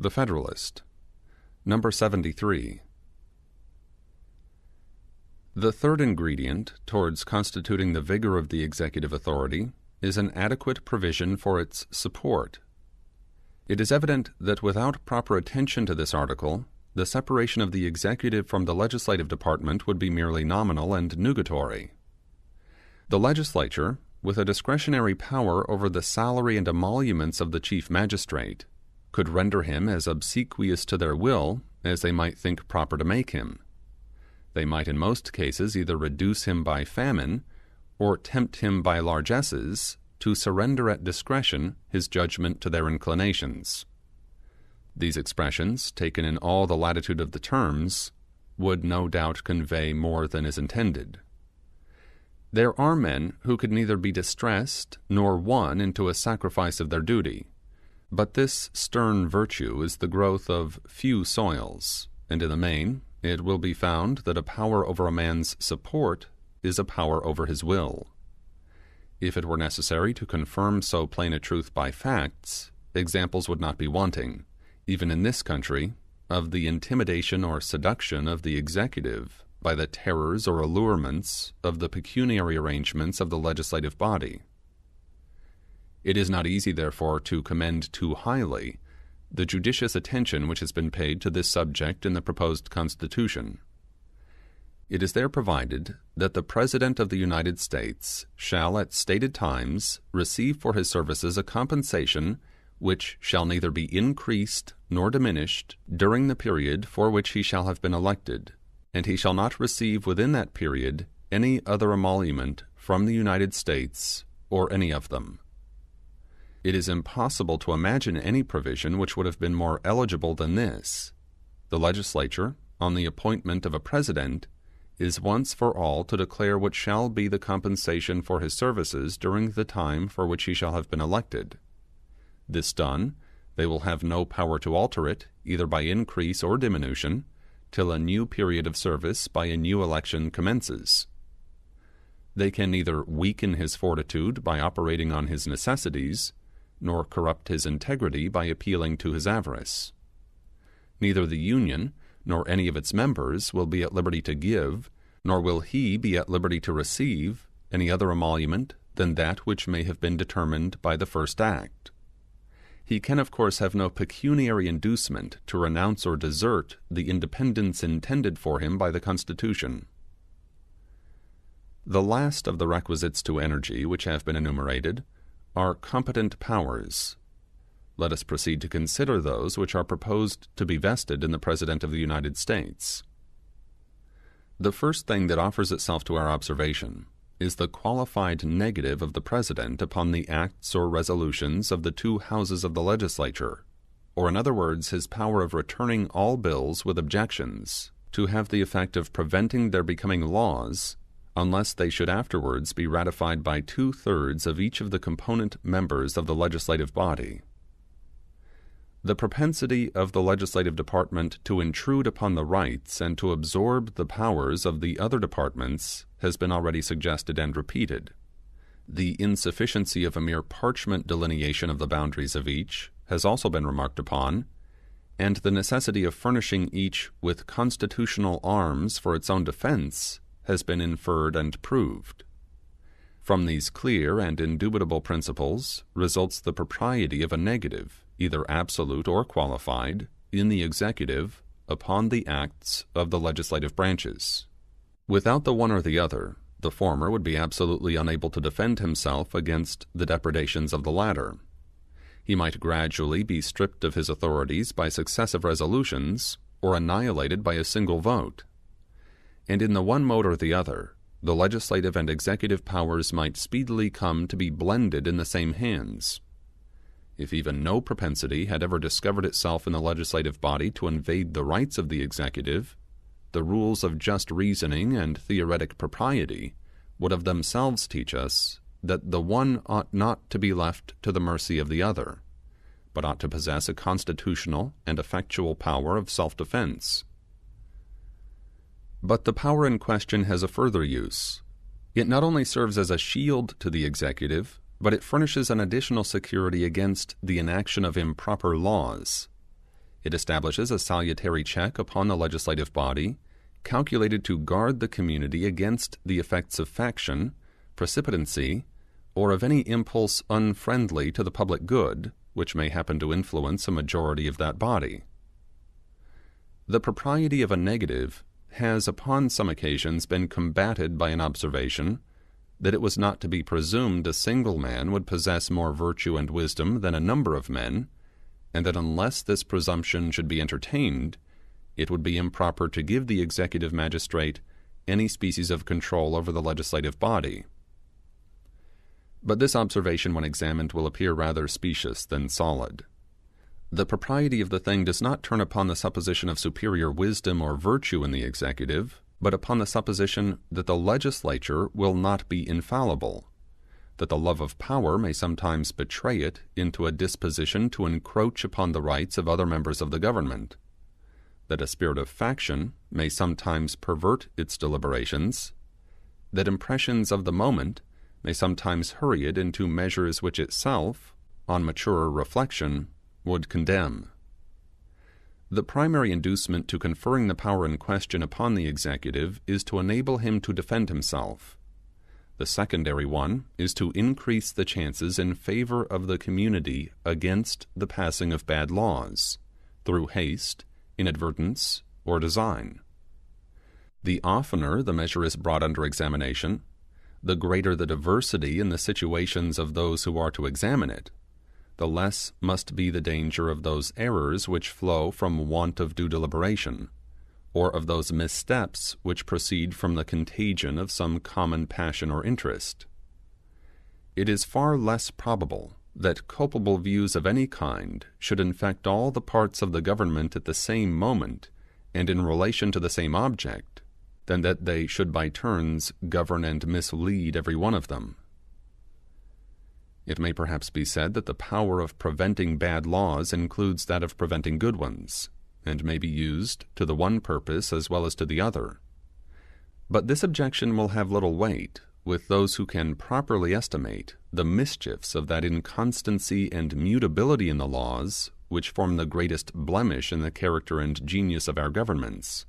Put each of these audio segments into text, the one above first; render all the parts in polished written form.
The Federalist No.73. The third ingredient towards constituting the vigor of the executive authority is an adequate provision for its support. It is evident that without proper attention to this article, the separation of the executive from the legislative department would be merely nominal and nugatory. The legislature, with a discretionary power over the salary and emoluments of the chief magistrate, could render him as obsequious to their will as they might think proper to make him. They might in most cases either reduce him by famine, or tempt him by largesses to surrender at discretion his judgment to their inclinations. These expressions, taken in all the latitude of the terms, would no doubt convey more than is intended. There are men who could neither be distressed nor won into a sacrifice of their duty, but this stern virtue is the growth of few soils, and in the main it will be found that a power over a man's support is a power over his will. If it were necessary to confirm so plain a truth by facts, examples would not be wanting, even in this country, of the intimidation or seduction of the executive by the terrors or allurements of the pecuniary arrangements of the legislative body. It is not easy, therefore, to commend too highly the judicious attention which has been paid to this subject in the proposed Constitution. It is there provided that the President of the United States shall at stated times receive for his services a compensation which shall neither be increased nor diminished during the period for which he shall have been elected, and he shall not receive within that period any other emolument from the United States or any of them. It is impossible to imagine any provision which would have been more eligible than this. The legislature, on the appointment of a president, is once for all to declare what shall be the compensation for his services during the time for which he shall have been elected. This done, they will have no power to alter it, either by increase or diminution, till a new period of service by a new election commences. They can neither weaken his fortitude by operating on his necessities, nor corrupt his integrity by appealing to his avarice. Neither the Union nor any of its members will be at liberty to give, nor will he be at liberty to receive, any other emolument than that which may have been determined by the first act. He can of course have no pecuniary inducement to renounce or desert the independence intended for him by the Constitution. The last of the requisites to energy which have been enumerated are competent powers. Let us proceed to consider those which are proposed to be vested in the President of the United States. The first thing that offers itself to our observation is the qualified negative of the President upon the acts or resolutions of the two houses of the legislature, or in other words, his power of returning all bills with objections, to have the effect of preventing their becoming laws, unless they should afterwards be ratified by 2/3 of each of the component members of the legislative body. The propensity of the legislative department to intrude upon the rights and to absorb the powers of the other departments has been already suggested and repeated. The insufficiency of a mere parchment delineation of the boundaries of each has also been remarked upon, and the necessity of furnishing each with constitutional arms for its own defense has been inferred and proved. From these clear and indubitable principles results the propriety of a negative, either absolute or qualified, in the executive upon the acts of the legislative branches. Without the one or the other, the former would be absolutely unable to defend himself against the depredations of the latter. He might gradually be stripped of his authorities by successive resolutions, or annihilated by a single vote. And in the one mode or the other, the legislative and executive powers might speedily come to be blended in the same hands. If even no propensity had ever discovered itself in the legislative body to invade the rights of the executive, the rules of just reasoning and theoretic propriety would of themselves teach us that the one ought not to be left to the mercy of the other, but ought to possess a constitutional and effectual power of self-defense. But the power in question has a further use. It not only serves as a shield to the executive, but it furnishes an additional security against the inaction of improper laws. It establishes a salutary check upon the legislative body, calculated to guard the community against the effects of faction, precipitancy, or of any impulse unfriendly to the public good, which may happen to influence a majority of that body. The propriety of a negative has upon some occasions been combated by an observation that it was not to be presumed a single man would possess more virtue and wisdom than a number of men, and that unless this presumption should be entertained, it would be improper to give the executive magistrate any species of control over the legislative body. But this observation, when examined, will appear rather specious than solid. The propriety of the thing does not turn upon the supposition of superior wisdom or virtue in the executive, but upon the supposition that the legislature will not be infallible, that the love of power may sometimes betray it into a disposition to encroach upon the rights of other members of the government, that a spirit of faction may sometimes pervert its deliberations, that impressions of the moment may sometimes hurry it into measures which itself, on maturer reflection, would condemn. The primary inducement to conferring the power in question upon the executive is to enable him to defend himself. The secondary one is to increase the chances in favor of the community against the passing of bad laws, through haste, inadvertence, or design. The oftener the measure is brought under examination, the greater the diversity in the situations of those who are to examine it, the less must be the danger of those errors which flow from want of due deliberation, or of those missteps which proceed from the contagion of some common passion or interest. It is far less probable that culpable views of any kind should infect all the parts of the government at the same moment and in relation to the same object, than that they should by turns govern and mislead every one of them. It may perhaps be said that the power of preventing bad laws includes that of preventing good ones, and may be used to the one purpose as well as to the other. But this objection will have little weight with those who can properly estimate the mischiefs of that inconstancy and mutability in the laws which form the greatest blemish in the character and genius of our governments.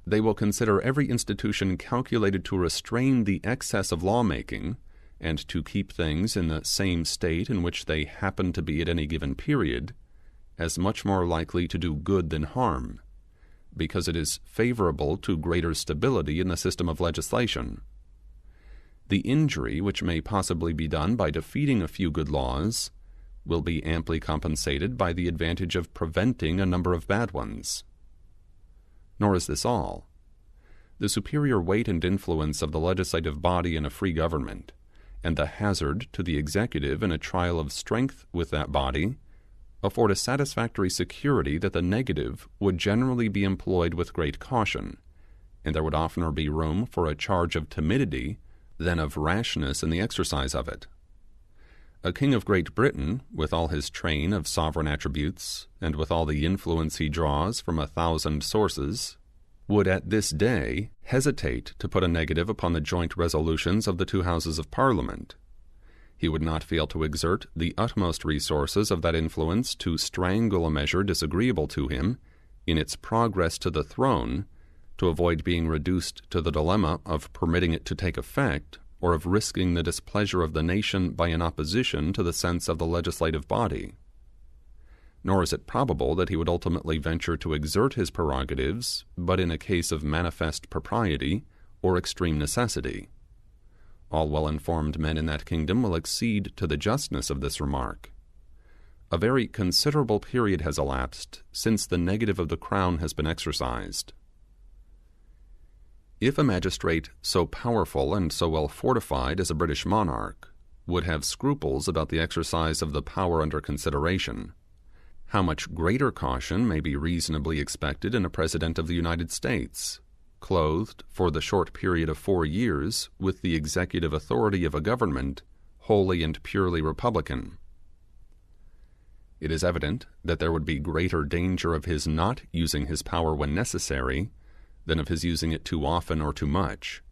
They will consider every institution calculated to restrain the excess of lawmaking, and to keep things in the same state in which they happen to be at any given period, as much more likely to do good than harm, because it is favorable to greater stability in the system of legislation. The injury which may possibly be done by defeating a few good laws will be amply compensated by the advantage of preventing a number of bad ones. Nor is this all. The superior weight and influence of the legislative body in a free government, and the hazard to the executive in a trial of strength with that body, afford a satisfactory security that the negative would generally be employed with great caution, and there would oftener be room for a charge of timidity than of rashness in the exercise of it. A king of Great Britain, with all his train of sovereign attributes, and with all the influence he draws from 1,000 sources, would at this day hesitate to put a negative upon the joint resolutions of the two Houses of Parliament. He would not fail to exert the utmost resources of that influence to strangle a measure disagreeable to him in its progress to the throne, to avoid being reduced to the dilemma of permitting it to take effect, or of risking the displeasure of the nation by an opposition to the sense of the legislative body. Nor is it probable that he would ultimately venture to exert his prerogatives but in a case of manifest propriety or extreme necessity. All well-informed men in that kingdom will accede to the justness of this remark. A very considerable period has elapsed since the negative of the crown has been exercised. If a magistrate so powerful and so well fortified as a British monarch would have scruples about the exercise of the power under consideration, how much greater caution may be reasonably expected in a President of the United States, clothed for the short period of 4 years with the executive authority of a government wholly and purely republican. It is evident that there would be greater danger of his not using his power when necessary than of his using it too often or too much.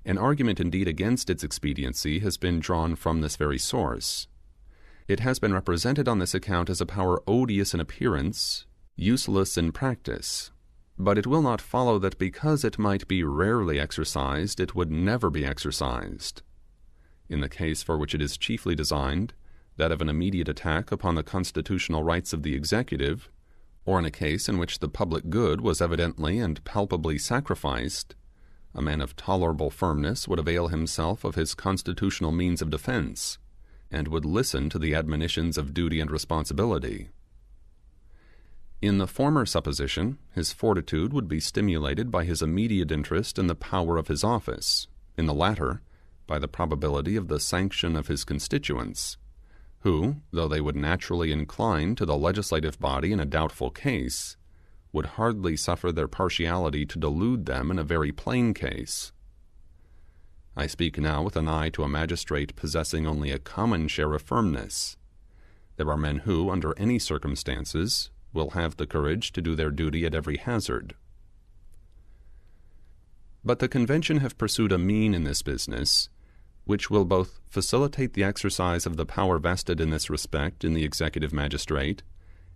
An argument indeed against its expediency has been drawn from this very source. It has been represented on this account as a power odious in appearance, useless in practice, but it will not follow that because it might be rarely exercised, it would never be exercised. In the case for which it is chiefly designed, that of an immediate attack upon the constitutional rights of the executive, or in a case in which the public good was evidently and palpably sacrificed, a man of tolerable firmness would avail himself of his constitutional means of defense, and would listen to the admonitions of duty and responsibility. In the former supposition, his fortitude would be stimulated by his immediate interest in the power of his office; in the latter, by the probability of the sanction of his constituents, who, though they would naturally incline to the legislative body in a doubtful case, would hardly suffer their partiality to delude them in a very plain case. I speak now with an eye to a magistrate possessing only a common share of firmness. There are men who, under any circumstances, will have the courage to do their duty at every hazard. But the Convention have pursued a mean in this business, which will both facilitate the exercise of the power vested in this respect in the executive magistrate,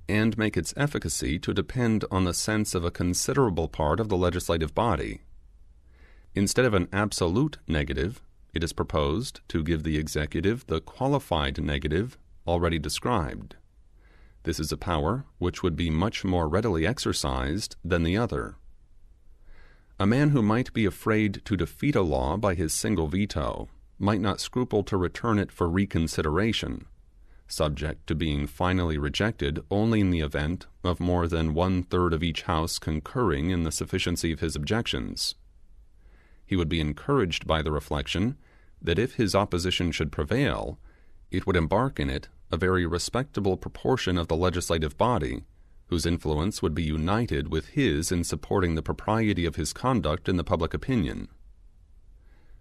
and make its efficacy to depend on the sense of a considerable part of the legislative body. Instead of an absolute negative, it is proposed to give the executive the qualified negative already described. This is a power which would be much more readily exercised than the other. A man who might be afraid to defeat a law by his single veto might not scruple to return it for reconsideration, subject to being finally rejected only in the event of more than 1/3 of each house concurring in the sufficiency of his objections. He would be encouraged by the reflection that if his opposition should prevail, it would embark in it a very respectable proportion of the legislative body, whose influence would be united with his in supporting the propriety of his conduct in the public opinion.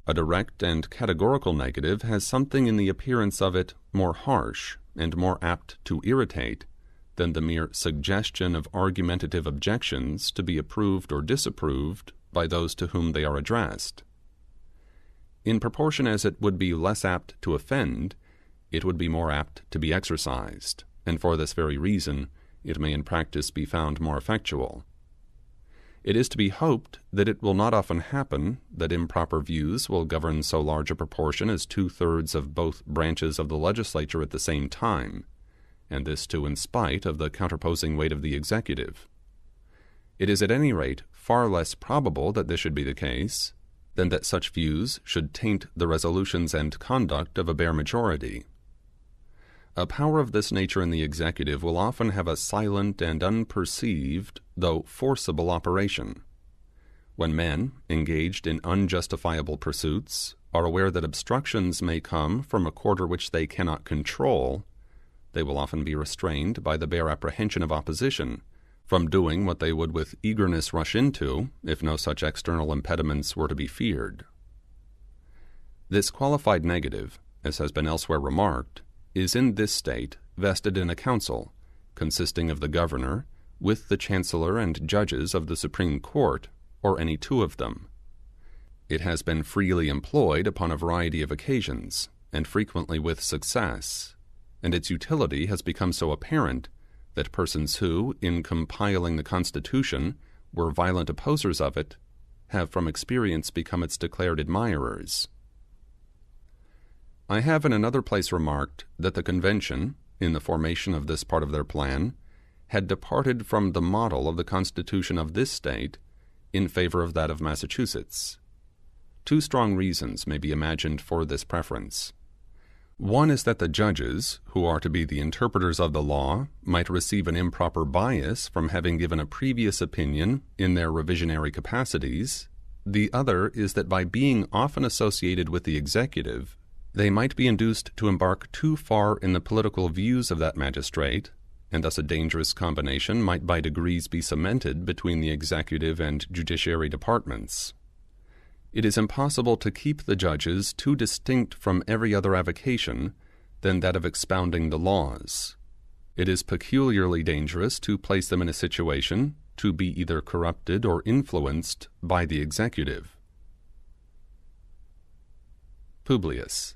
A direct and categorical negative has something in the appearance of it more harsh and more apt to irritate than the mere suggestion of argumentative objections to be approved or disapproved by those to whom they are addressed. In proportion as it would be less apt to offend, it would be more apt to be exercised, and for this very reason it may in practice be found more effectual. It is to be hoped that it will not often happen that improper views will govern so large a proportion as 2/3 of both branches of the legislature at the same time, and this too in spite of the counterposing weight of the executive. It is at any rate far less probable that this should be the case, than that such views should taint the resolutions and conduct of a bare majority. A power of this nature in the executive will often have a silent and unperceived, though forcible operation. When men, engaged in unjustifiable pursuits, are aware that obstructions may come from a quarter which they cannot control, they will often be restrained by the bare apprehension of opposition from doing what they would with eagerness rush into, if no such external impediments were to be feared. This qualified negative, as has been elsewhere remarked, is in this state vested in a council, consisting of the governor, with the chancellor and judges of the Supreme Court, or any two of them. It has been freely employed upon a variety of occasions, and frequently with success, and its utility has become so apparent that persons who, in compiling the Constitution, were violent opposers of it, have from experience become its declared admirers. I have in another place remarked that the Convention, in the formation of this part of their plan, had departed from the model of the Constitution of this state in favor of that of Massachusetts. Two strong reasons may be imagined for this preference. One is that the judges, who are to be the interpreters of the law, might receive an improper bias from having given a previous opinion in their revisionary capacities. The other is that by being often associated with the executive, they might be induced to embark too far in the political views of that magistrate, and thus a dangerous combination might by degrees be cemented between the executive and judiciary departments. It is impossible to keep the judges too distinct from every other avocation than that of expounding the laws. It is peculiarly dangerous to place them in a situation to be either corrupted or influenced by the executive. Publius.